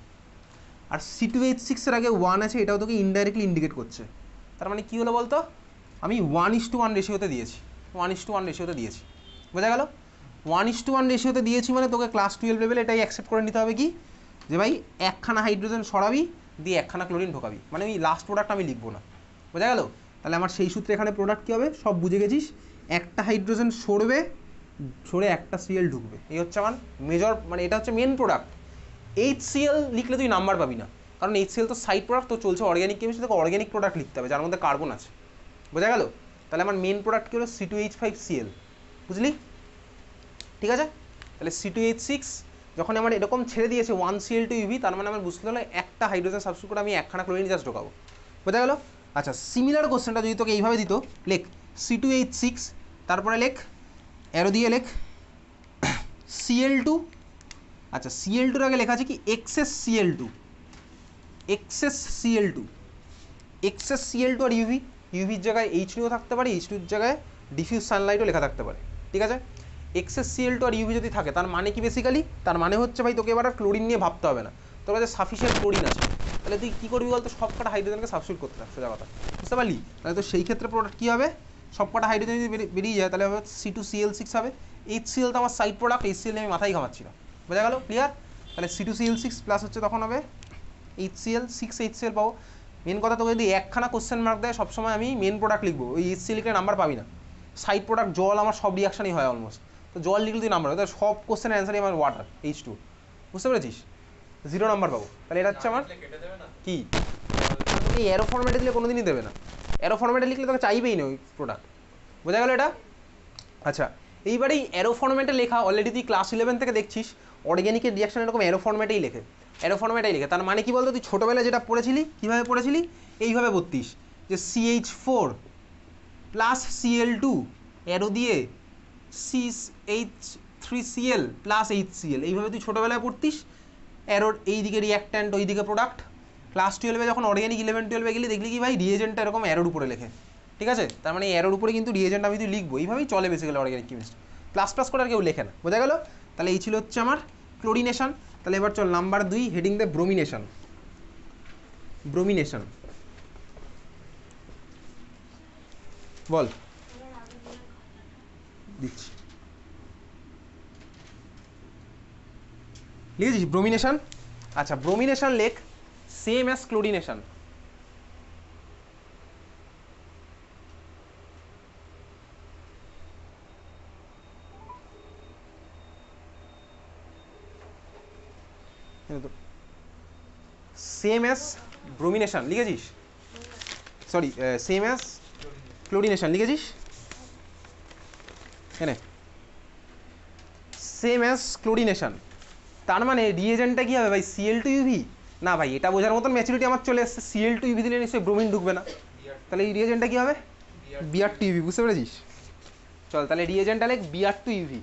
Speaker 1: আর C2H6 এর আগে 1 আছে, এটাও তোকে ইনডাইরেক্টলি ইন্ডিকেট করছে। তার মানে কী হলো বলতো, আমি 1:1 রেশিওতে দিয়েছি, 1:1 রেশিওতে দিয়েছি, বোঝা গেল। 1:1 রেশিওতে দিয়েছি মানে তোকে ক্লাস 12 লেভেলে এটাই অ্যাকসেপ্ট করে নিতে হবে কি, যে ভাই একখানা হাইড্রোজেন সরাবি দিয়ে একখানা ক্লোরিন ঢোকাবি, মানে ওই লাস্ট প্রোডাক্ট আমি লিখবো না। বোঝা গেল? তাহলে আমার সেই সূত্রে এখানে প্রোডাক্ট কী হবে সব বুঝে গেছিস। একটা হাইড্রোজেন সরবে, সরে একটা সিএল ঢুকবে, এই হচ্ছে আমার মেজর, মানে এটা হচ্ছে মেন প্রোডাক্ট। HCl লিখলে তুই নাম্বার পাবি না, কারণ HCl তো সাইড প্রোডাক্ট, তো চলছে অর্গ্যানিক কেমিস্ট্রি, তোকে অর্গ্যানিক প্রোডাক্ট লিখতে হবে যার মধ্যে কার্বন আছে। বোঝা গেল? তাহলে আমার মেন প্রোডাক্ট কী হলো C2H5Cl, বুঝলি? ঠিক আছে, তাহলে C2H6 যখন আমার এরকম ছেড়ে দিয়েছে 1Cl2UV, তার মানে আমার বুঝতে হলো একটা হাইড্রোজেন সাবস্টিটিউট করে আমি একখানা ক্লোরিন জাস্ট ঢোকাবো। বোঝা গেল? আচ্ছা, সিমিলার কোশ্চেনটা যদি তোকে এইভাবে দিত, লেখ C2H6, তারপরে লেখ অ্যারো দিয়ে লেখ Cl2। আচ্ছা, Cl2-র আগে লেখা আছে কি excess Cl2, excess Cl2, excess Cl2 আর ইউভি, ইউভির জায়গায় H2 থাকতে পারে, H2-র জায়গায় ডিফিউজ সানলাইটও লেখা থাকতে পারে। ঠিক আছে, এক্সেস Cl2 আর ইউভি যদি থাকে তার মানে কি বেসিক্যালি, তার মানে হচ্ছে ভাই তোকে এবার আর ক্লোরিন নিয়ে ভাবতে হবে না, তোর কাছে সাফিসিয়েন্ট ক্লোরিন আছে। তাহলে তুই কী করবি বলতো, সব কটা হাইড্রোজেনকে সাবস্টিটিউট করতে হবে, সোজা কথা, বুঝতে পারলি? তাহলে তো সেই ক্ষেত্রে প্রোডাক্ট কী হবে, সব কটা হাইড্রোজেন যদি বেরিয়ে যায় তাহলে হবে C2Cl6 হবে। HCl তো আমার সাইড প্রোডাক্ট, HCl আমি মাথায় ঘামাচ্ছি না। বোঝা গেল? ক্লিয়ার? তাহলে C2Cl6 প্লাস হচ্ছে তখন হবে HCl, 6HCl পাবো। মেন কথা, তোকে যদি একখানা কোশ্চেন মার্ক দেয় সবসময় আমি মেন প্রোডাক্ট লিখবো, ওই HCl লিখলে নাম্বার পাবি না। সাইড প্রোডাক্ট জল আমার সব রিয়াকশানই হয় অলমোস্ট, তো জল লিখলে তুই নাম্বার হবে, সব কোশ্চেনের অ্যান্সারই আমার ওয়াটার H2, বুঝতে পেরেছিস? 0 নাম্বার পাবো। তাহলে এটা হচ্ছে আমার কি, এই অ্যারো ফরম্যাটে দিলে কোনোদিনই দেবে না, অ্যারো ফরম্যাটে লিখলে তোকে চাইবেই না ওই প্রোডাক্ট। বোঝা গেল এটা? আচ্ছা, এইবারে এই অ্যারো ফরম্যাটে লেখা অলরেডি তুই ক্লাস 11 থেকে দেখছিস অর্গ্যানিকের রিয়াকশন এরকম অ্যারো ফরম্যাটেই লেখে, অ্যারো ফরম্যাটেই লেখে। তার মানে কি বলতো, তুই ছোটোবেলায় যেটা পড়েছিলি কীভাবে পড়েছিলি, এইভাবে পড়তিস যে CH4 প্লাস Cl2 অ্যারো দিয়ে CH3Cl প্লাস HCl, এইভাবে তুই ছোটোবেলায় পড়তিস। অ্যারোর এইদিকে রিয়াক্ট্যান্ট, ওইদিকে প্রোডাক্ট। ক্লাস 12-এ যখন অর্গ্যানিক 11-12-এ গেলি দেখলি কি ভাই রিয়েজেন্টটা এরকম অ্যারোর উপরে লেখে। ঠিক আছে, তার মানে অ্যারোর উপরে কিন্তু রিয়েজেন্ট আমি তুই লিখবো, এইভাবেই চলে basically organic chemistry, plus plus করে আর কেউ লেখে না। বোঝা গেল? তাহলে এই ছিল হচ্ছে আমার ক্লোরিনেশন। তাহলে এবার চল নাম্বার 2, হেডিং দে ব্রোমিনেশন। ব্রোমিনেশন বল, দিচ্ছি, লিখেছিস ব্রোমিনেশন? আচ্ছা, ব্রোমিনেশন লেখ same as chlorination. Same as bromination লিখেছিস, সরি সেম অ্যাজ ক্লোরিনেশন লিখেছিস, এনে সেম অ্যাজ ক্লোরিনেশন। তার মানে রিয়েজেন্টটা কী হবে ভাই, Cl2UV? না ভাই, এটা বোঝার মতন ম্যাচুরিটি আমার চলে এসছে, Cl2UV দিলে নিশ্চয়ই ব্রোমিন ঢুকবে না, তাহলে এই রিয়েজেন্টটা কী হবে, Br2UV, বুঝতে পেরেছিস? চল তাহলে রিয়েজেন্টটা লেখ Br2UV।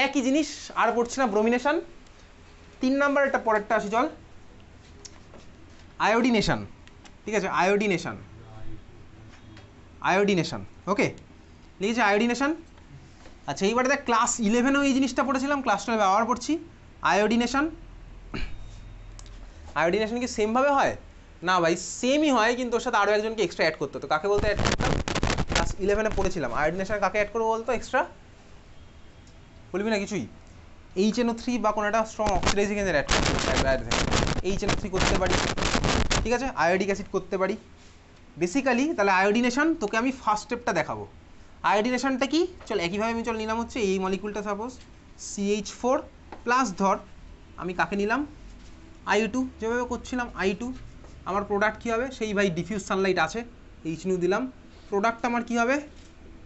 Speaker 1: একই জিনিস, আর পড়ছি না ব্রোমিনেশন। 3 নাম্বার একটা পরেরটা আসি, চল আয়োডিনেশন। ঠিক আছে, আয়োডিনেশন, আয়োডিনেশন, ওকে লিখেছি আয়োডিনেশন। আচ্ছা, এইবারে দেখ ক্লাস 11-এও এই জিনিসটা পড়েছিলাম, ক্লাস 12 আবার পড়ছি আয়োডিনেশন। আয়োডিনেশন কি সেমভাবে হয়? না ভাই, সেমই হয়, কিন্তু ওর সাথে আরও একজনকে এক্সট্রা অ্যাড করতে হতো। কাকে বলতে অ্যাড করতাম? ক্লাস 11-এ পড়েছিলাম আয়োডিনেশন কাকে অ্যাড করবো বলতো এক্সট্রা, বলবি না কিছুই? HNO3 বা কোনো একটা স্ট্রং অক্সিডাইজিং এজেন্ট অ্যাড করতে HNO3 করতে পারি, ঠিক আছে, আয়োডিক অ্যাসিড করতে পারি বেসিক্যালি। তাহলে আয়োডিনেশন তোকে আমি ফার্স্ট স্টেপটা দেখাবো। আয়োডিনেশনটা কি, চল একইভাবে আমি চল নিলাম হচ্ছে এই মলিকুলটা, সাপোজ CH4 প্লাস ধর আমি কাকে নিলাম I2, যেভাবে করছিলাম I2। আমার প্রোডাক্ট কী হবে, সেই ভাই ডিফিউজ সানলাইট আছে, HNO দিলাম। প্রোডাক্ট আমার কী হবে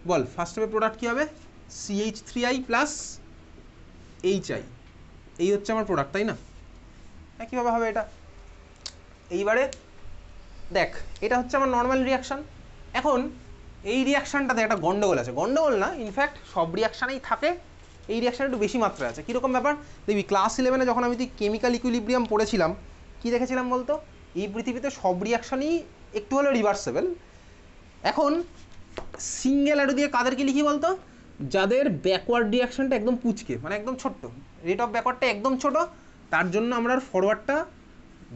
Speaker 1: বল, ফার্স্ট স্টেপে প্রোডাক্ট কী হবে, CH3I প্লাস HI, এই হচ্ছে আমার প্রোডাক্ট, তাই না? একইভাবে হবে এটা। এইবারে দেখ, এটা হচ্ছে আমার নর্মাল রিয়াকশান। এখন এই রিয়াকশানটাতে একটা গন্ডগোল আছে, গন্ডগোল না, ইনফ্যাক্ট সব রিয়াকশানেই থাকে, এই রিয়াকশান একটু বেশি মাত্রায় আছে। কীরকম ব্যাপার দেখবি, ক্লাস 11-এ যখন আমি তুই কেমিক্যাল ইকুইলিব্রিয়াম পড়েছিলাম, কী দেখেছিলাম বলতো, এই পৃথিবীতে সব রিয়াকশানই একটু হলেও রিভার্সেবল। এখন সিঙ্গেল অ্যারো দিয়ে কাদেরকে লিখি বলতো, যাদের ব্যাকওয়ার্ড রিয়াকশানটা একদম পুচকে, মানে একদম ছোট্ট, রেট অফ ব্যাকওয়ার্ডটা একদম ছোট, তার জন্য আমরা আর ফরওয়ার্ডটা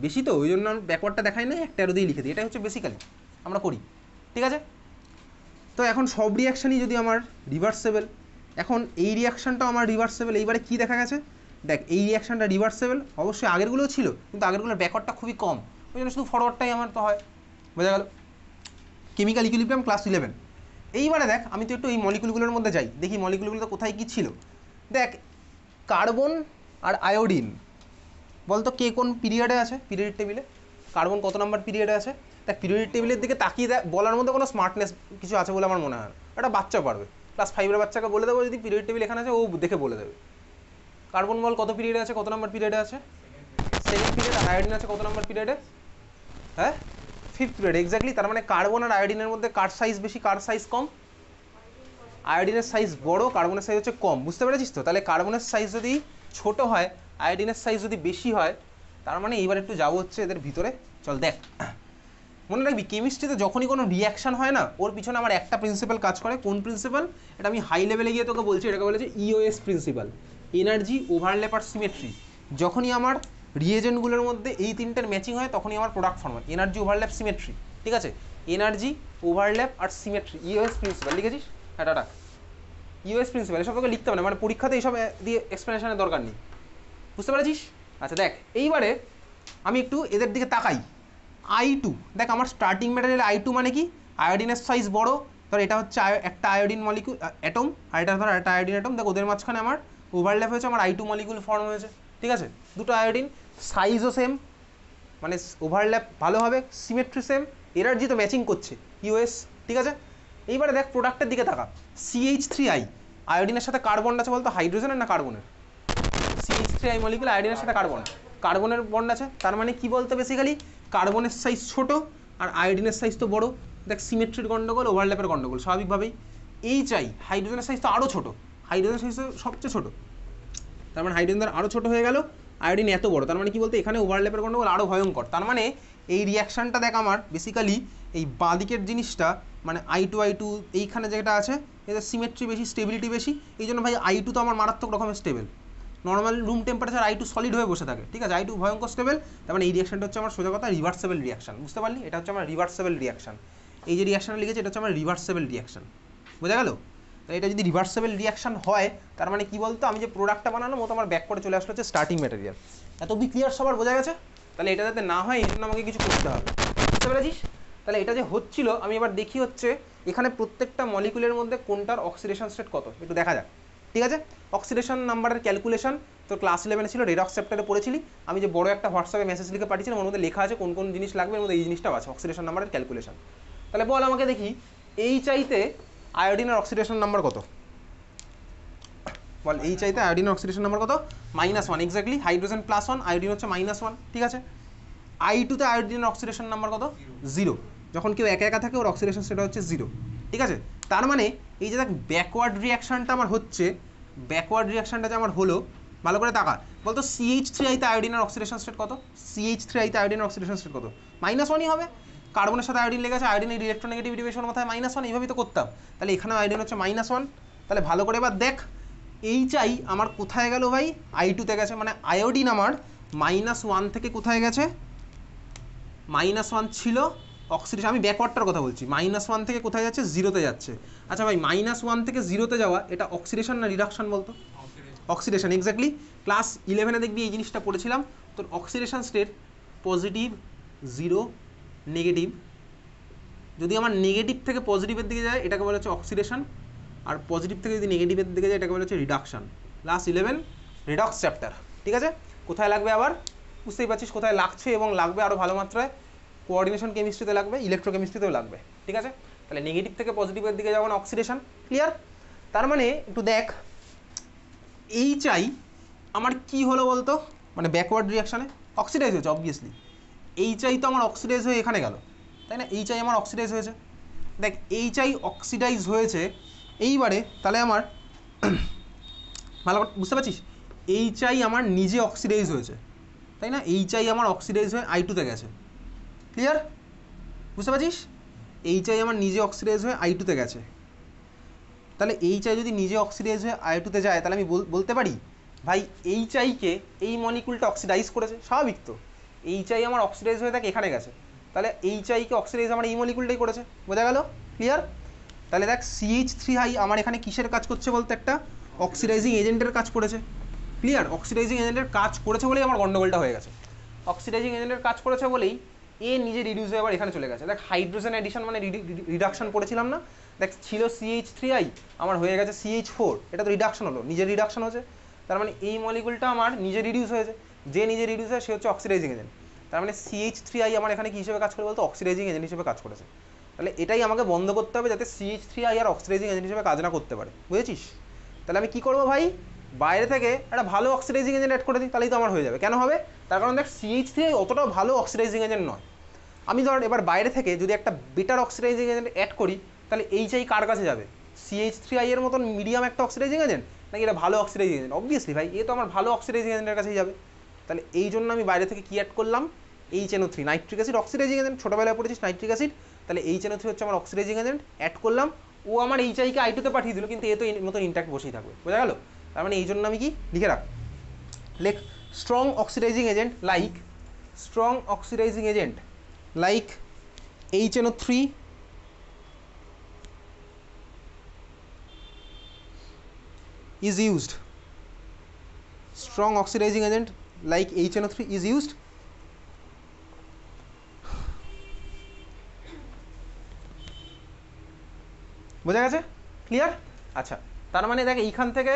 Speaker 1: বেশি, তো ওই জন্য আমরা ব্যাকওয়ার্ডটা দেখাই না, একটা অ্যারো দিয়ে লিখে দিই, এটা হচ্ছে বেসিক্যালি আমরা করি। ঠিক আছে। তো এখন সব রিয়াকশানই যদি আমার রিভার্সেবল, এখন এই রিয়াকশানটাও আমার রিভার্সেবল, এইবারে কি দেখা গেছে দেখ, এই রিয়াকশানটা রিভার্সেবল, অবশ্যই আগেরগুলোও ছিল কিন্তু আগেরগুলোর ব্যাকওয়ার্ডটা খুবই কম, ওই জন্য শুধু ফরওয়ার্ডটাই আমার তো হয়, বোঝা গেল। Chemical equilibrium class 11। এইবারে দেখ আমি তো একটু এই মলিকুলগুলোর মধ্যে যাই, দেখি মলিকুলগুলোতে কোথায় কী ছিল। দেখ কার্বন আর আয়োডিন, বলতো কে কোন পিরিয়ডে আছে পিরিয়ড টেবিলে, কার্বন কত নাম্বার পিরিয়ডে আছে। দেখ পিরিয়ড টেবিলের দিকে তাকিয়ে দেখ, বলার মধ্যে কোনো স্মার্টনেস কিছু আছে বলে আমার মনে হয় না, একটা বাচ্চা পারবে, ক্লাস 5-এর বাচ্চাকে বলে দেবো যদি পিরিয়ড টেবিল এখানে আছে ও দেখে বলে দেবে। কার্বন বল কত পিরিয়ডে আছে, কত নাম্বার পিরিয়ডে আছে, সেকেন্ড পিরিয়ড। আর আয়োডিন আছে কত নাম্বার পিরিয়ডে, হ্যাঁ 5th পিরিয়ড এক্স্যাক্টলি। তার মানে কার্বন আর আয়োডিনের মধ্যে কার সাইজ বেশি কার সাইজ কম, আয়োডিনের সাইজ বড়, কার্বনের সাইজ হচ্ছে কম, বুঝতে পেরেছিস তো। তাহলে কার্বনের সাইজ যদি ছোট হয়, আয়োডিনের সাইজ যদি বেশি হয়, তার মানে এইবার একটু যাবো হচ্ছে এদের ভিতরে, চল দেখ। মনে রাখবি কেমিস্ট্রিতে যখনই কোনো রিয়াকশান হয় না, ওর পিছনে আমার একটা প্রিন্সিপাল কাজ করে, কোন প্রিন্সিপাল, এটা আমি হাই লেভেলে গিয়ে তোকে বলছি, এটাকে বলেছে ইওএস প্রিন্সিপাল, এনার্জি ওভারল্যাপ আর সিমেট্রি। যখনই আমার রিয়েজেন্টগুলোর মধ্যে এই তিনটার ম্যাচিং হয় তখনই আমার প্রোডাক্ট ফর্ম হয়, এনার্জি ওভারল্যাপ সিমেট্রি, ঠিক আছে। এনার্জি ওভারল্যাপ আর সিমেট্রি, ইওএস প্রিন্সিপাল লিখেছিস, হ্যাঁ টাটা। ইউএস প্রিন্সিপাল এসব তোকে লিখতে হবে না, মানে পরীক্ষাতে এইসব দিয়ে এক্সপ্লেনেশনের দরকার নেই, বুঝতে পেরেছিস। আচ্ছা দেখ এইবারে আমি একটু এদের দিকে তাকাই। I2 দেখ আমার স্টার্টিং ম্যাটেরিয়াল I2 মানে কি, আয়োডিনের সাইজ বড়, ধর এটা হচ্ছে একটা আয়োডিন মলিকুল অ্যাটম, আর এটা ধর একটা আয়োডিন অ্যাটম, দেখ ওদের মাঝখানে আমার ওভারল্যাপ হয়েছে, আমার I2 মলিকুল ফর্ম হয়েছে, ঠিক আছে। দুটো আয়োডিন, সাইজও সেম, মানে ওভারল্যাপ ভালো হবে, সিমেট্রি সেম, এনার্জি তো ম্যাচিং করছে ইউএস, ঠিক আছে। এইবারে দেখ প্রোডাক্টের দিকে তাকা, CH3I, আয়োডিনের সাথে কার্বন আছে বলতো, হাইড্রোজেনের না কার্বনের, CH3I মলিকুল আয়োডিনের সাথে কার্বনের বন্ড আছে, তার মানে কি বলতো বেসিক্যালি কার্বনের সাইজ ছোট আর আয়োডিনের সাইজ তো বড়। দেখ সিমেট্রির গন্ডগোল, ওভারল্যাপের গন্ডগোল, স্বাভাবিকভাবেই। HI হাইড্রোজেনের সাইজ তো আরও ছোট, হাইড্রোজেনের সাইজ তো সবচেয়ে ছোট, তার মানে হাইড্রোজেন আরও ছোট হয়ে গেল, আয়োডিন এত বড়, তার মানে কি বলতে এখানে ওভারল্যাপের গন্ডগোল আরও ভয়ঙ্কর। তার মানে এই রিয়াকশানটা দেখ আমার বেসিক্যালি এই বাঁদিকের জিনিসটা, মানে I2 এইখানে যেটা আছে এদের সিমেট্রি বেশি, স্টেবিলিটি বেশি, এই জন্য ভাই I2 তো আমার মারাত্মক রকমের stable, normal room temperature I2 solid হয়ে বসে থাকে, ঠিক আছে, I2 ভয়ঙ্কর স্টেবল। তার মানে এই রিয়াকশনটা হচ্ছে আমার সোজা কথা রিভার্সেবল রিয়াকশন, বুঝতে পারলি, এটা হচ্ছে আমার রিভার্সেবল রিয়াকশন। এই যে রিয়াকশনটা লিখেছে এটা হচ্ছে আমার রিভার্সেবল রিয়াকশন, বোঝা গেল। তাই এটা যদি রিভার্সেবল রিয়াকশন হয় তার মানে কি বলতো, আমি যে প্রোডাক্টটা বানালাম ও তো আমার ব্যাক করে চলে আসলো হচ্ছে স্টার্টিং ম্যাটেরিয়াল। এত অব্দি ক্লিয়ার সবার বোঝা গেছে। তাহলে এটা যাতে না হয় এই জন্য আমাকে কিছু করতে হবে, বুঝতে পেরেছিস। তাহলে এটা যে হচ্ছিল আমি এবার দেখি হচ্ছে এখানে প্রত্যেকটা মলিকুলের মধ্যে কোনটার অক্সিডেশন স্টেট কত একটু দেখা যাক, ঠিক আছে। অক্সিডেশন নাম্বারের ক্যালকুলেশন তো ক্লাস 11 ছিল, রেডক্স চ্যাপ্টারে পড়েছিলি। আমি যে বড় একটা হোয়াটসঅ্যাপে মেসেজ লিখে পাঠিয়েছিলাম, ওর মধ্যে লেখা আছে কোন কোন জিনিস লাগবে, এর মধ্যে এই জিনিসটাও আছে, অক্সিডেশন নাম্বারের ক্যালকুলেশন। তাহলে বল আমাকে দেখি HI-তে আয়োডিনের অক্সিডেশন নাম্বার কত, বল HI-তে আয়োডিনের অক্সিডেশন নাম্বার কত, -1 এক্স্যাক্টলি, হাইড্রোজেন +1, আয়োডিন হচ্ছে -1, ঠিক আছে। I2-তে আয়োডিনের অক্সিডেশন নাম্বার কত, 0, যখন কেউ একা একা থাকে ওর অক্সিডেশন স্টেট হচ্ছে 0, ঠিক আছে। তার মানে এই যে দেখ ব্যাকওয়ার্ড রিয়াকশানটা আমার হচ্ছে, ব্যাকওয়ার্ড রিয়াকশানটা যে আমার হলো, ভালো করে তাকা, বলতো CH3I-তে আয়োডিনের অক্সিডেশন স্টেট কত, CH3I-তে আয়োডিনের অক্সিডেশন স্টেট কত, -1ই হবে, কার্বনের সাথে আয়োডিন লেগেছে, আয়োডিনের ইলেকট্রোনেগেটিভিটি বেশি, ওর মাথায় -1, এইভাবেই তো করতাম। তাহলে এখানে আয়োডিন হচ্ছে -1, তাহলে ভালো করে এবার দেখ HI আমার কোথায় গেল ভাই, I2-তে গেছে, মানে আয়োডিন আমার -1 থেকে কোথায় গেছে, -1 ছিল অক্সিডেশন, আমি ব্যাকওয়ার্ডটার কথা বলছি, -1 থেকে কোথায় যাচ্ছে, 0-তে যাচ্ছে। আচ্ছা ভাই -1 থেকে 0-তে যাওয়া এটা অক্সিডেশন না রিডাকশন বলতো, অক্সিডেশন এক্স্যাক্টলি। ক্লাস 11-এ দেখবি এই জিনিসটা পড়েছিলাম, তোর অক্সিডেশন স্টেট পজিটিভ, 0, নেগেটিভ। যদি আমার নেগেটিভ থেকে পজিটিভের দিকে যায় এটাকে বলা হচ্ছে অক্সিডেশন, আর পজিটিভ থেকে যদি নেগেটিভের দিকে যায় এটাকে বলা হচ্ছে রিডাকশন। ক্লাস 11 রেডক্স চ্যাপ্টার, ঠিক আছে। কোথায় লাগবে আবার বুঝতেই পারছিস কোথায় লাগছে, এবং লাগবে আরও ভালো মাত্রায় কোঅর্ডিনেশন কেমিস্ট্রিতে লাগবে, ইলেকট্রোকেমিস্ট্রিতেও লাগবে, ঠিক আছে। তাহলে নেগেটিভ থেকে পজিটিভের দিকে যাবো না, অক্সিডেশন, ক্লিয়ার। তার মানে একটু দেখ HI আমার কি হলো বলতো, মানে ব্যাকওয়ার্ড রিয়াকশানে অক্সিডাইজ হয়েছে অবভিয়াসলি, HI তো আমার অক্সিডাইজ হয়ে এখানে গেল, তাই না, HI আমার অক্সিডাইজ হয়েছে। দেখ HI অক্সিডাইজ হয়েছে, এইবারে তাহলে আমার ভালো বুঝতে পারছিস HI আমার নিজে অক্সিডাইজ হয়েছে, তাই না, HI আমার অক্সিডাইজ হয়ে I2-তে গেছে, ক্লিয়ার, বুঝতে পারছিস। HI আমার নিজে অক্সিডাইজ হয়ে I2-তে গেছে, তাহলে HI যদি নিজে অক্সিডাইজ হয়ে I2-তে যায় তাহলে আমি বলতে পারি ভাই HI-কে এই মলিকুলটা অক্সিডাইজ করেছে, স্বাভাবিক তো, HI আমার অক্সিডাইজ হয়ে থাকে এখানে গেছে, তাহলে এইচআইকে অক্সিডাইজ আমার এই মলিকুলটাই করেছে, বোঝা গেল? ক্লিয়ার? তাহলে দেখ CH3 আমার এখানে কিসের কাজ করছে বলতে, একটা অক্সিডাইজিং এজেন্টের কাজ করেছে। ক্লিয়ার? অক্সিডাইজিং এজেন্টের কাজ করেছে বলেই আমার গন্ডগোলটা হয়ে গেছে। অক্সিডাইজিং এজেন্টের কাজ করেছে বলেই এ নিজে রিডিউস হয়ে আবার এখানে চলে গেছে। দেখ হাইড্রোজেন এডিশন মানে রিডাকশন পড়েছিলাম না, দেখ ছিল CH3 আমার হয়ে গেছে CH4, এটা তো রিডাকশন হলো, নিজে রিডাকশন হচ্ছে। তার মানে এই মলিকুলটা আমার নিজে রিডিউস হয়েছে, যে নিজে রিডিউস হয় সে হচ্ছে অক্সিডাইজিং এজেন্ট। তার মানে CH3 আমার এখানে কী হিসেবে কাজ করে বলতো, অক্সিডাইজিং এজেন্ট হিসেবে কাজ করেছে। তাহলে এটাই আমাকে বন্ধ করতে হবে যাতে CH3 আর অক্সিডাইজিং এজেন্ট হিসেবে কাজ না করতে পারে, বুঝেছিস? তাহলে আমি কী করবো ভাই, বাইরে থেকে একটা ভালো অক্সিডাইজিং এজেন্ট অ্যাড করে দিই, তাহলেই তো আমার হয়ে যাবে। কেন হবে? তার কারণ দেখ CH3 অতটাও ভালো অক্সিডাইজিং এজেন্ট নয়। আমি ধর এবার বাইরে থেকে যদি একটা বেটার অক্সিডাইজিং এজেন্ট অ্যাড করি, তাহলে এইচআই কার কাছে যাবে? CH3 এর মতন মিডিয়াম একটা অক্সিডাইজিং এজেন্ট, নাকি এটা ভালো অক্সিডাইজিং এজেন্ট? অবভিয়াসলি ভাই এ তো আমার ভালো অক্সিডাইজিং এজেন্টের কাছেই যাবে। তাহলে এই জন্য আমি বাইরে থেকে কি অ্যাড করলাম, HNO3 nitric acid oxidising agent, ছোটোবেলায় পড়েছিস নাইট্রিক অ্যাসিড, তাহলে HNO3 হচ্ছে আমার অক্সিডাইজিং এজেন্ট, অ্যাড করলাম, ও আমার এইচআইকে I2 পাঠিয়ে দিল, কিন্তু এ তো এর মতন ইন্ট্যাক্ট বসেই থাকবে, বোঝা গেল? তার মানে এই জন্য আমি কি লিখে রাখ, লেখ strong oxidising agent like, strong oxidising agent like HNO3 is used, strong oxidizing agent like HNO3 is used বোঝা গেছে? ক্লিয়ার? আচ্ছা, তার মানে দেখ এইখান থেকে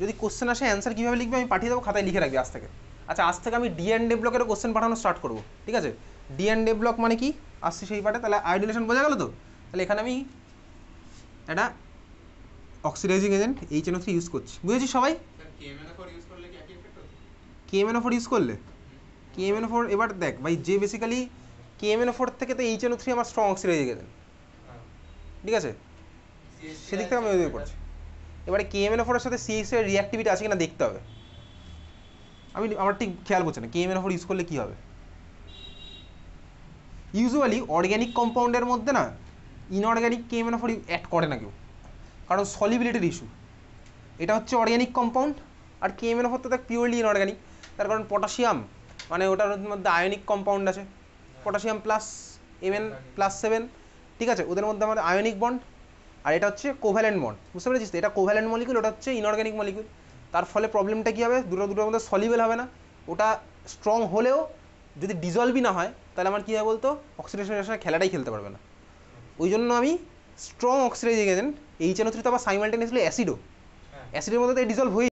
Speaker 1: যদি কোশ্চেন আসে অ্যান্সার কীভাবে লিখবে আমি পাঠিয়ে দেবো, খাতায় লিখে রাখবি আজ থেকে। আচ্ছা, আজ থেকে আমি D&D ব্লকেরও কোশ্চেন পাঠানো স্টার্ট করবো, ঠিক আছে? D&D ব্লক মানে কি আসছে সেই পাঠে, তাহলে আয়োডিনেশন বোঝা গেল তো? তাহলে এখানে আমি একটা অক্সিডাইজিং এজেন্ট HNO3 ইউজ করছি, বুঝেছি সবাই? KMNO4 ইউজ করলে KMNO4 এবার দেখ ভাই, যে বেসিক্যালি KMNO4 থেকে তো HNO3 আমার স্ট্রং অক্সিডাইজিং এজেন্ট, ঠিক আছে? সেদিক থেকে আমি ওই করছি। এবারে KMNO4 এর সাথে CH এর রিঅ্যাক্টিভিটি আছে কিনা দেখতে হবে, আমার ঠিক খেয়াল করছে না KMNO4 ইউজ করলে কী হবে। ইউজুয়ালি অর্গ্যানিক কম্পাউন্ডের মধ্যে না ইনঅর্গ্যানিক KMNO4 অ্যাড করে না কেউ, কারণ সলিবিলিটির ইস্যু। এটা হচ্ছে অর্গ্যানিক কম্পাউন্ড, আর KMNO4 তো দেখ পিওরলি ইনঅর্গ্যানিক, তার কারণ পটাশিয়াম মানে ওটার মধ্যে আয়নিক কম্পাউন্ড আছে, পটাশিয়াম প্লাস Mn+7, ঠিক আছে? ওদের মধ্যে আমাদের আয়নিক বন্ড, আর এটা হচ্ছে কোভ্যালেন্ট বন্ড, বুঝতে পেরেছিস? এটা কোভ্যালেন্ট মলিকুল, ওটা হচ্ছে ইনঅর্গ্যানিক মলিকুল। তার ফলে প্রবলেমটা কী হবে, দুটোর মধ্যে সলিবেল হবে না, ওটা স্ট্রং হলেও যদি ডিজলভই না হয় তাহলে আমার কী হয় বলতো, অক্সিডেশনের সাথে খেলাটাই খেলতে পারবে না। ওই জন্য আমি স্ট্রং অক্সিডাইজিং এজেন্ট HNO3 তো আবার সাইমালটেনিয়াসলি অ্যাসিডও, অ্যাসিডের মধ্যে তো ডিজলভ হয়ে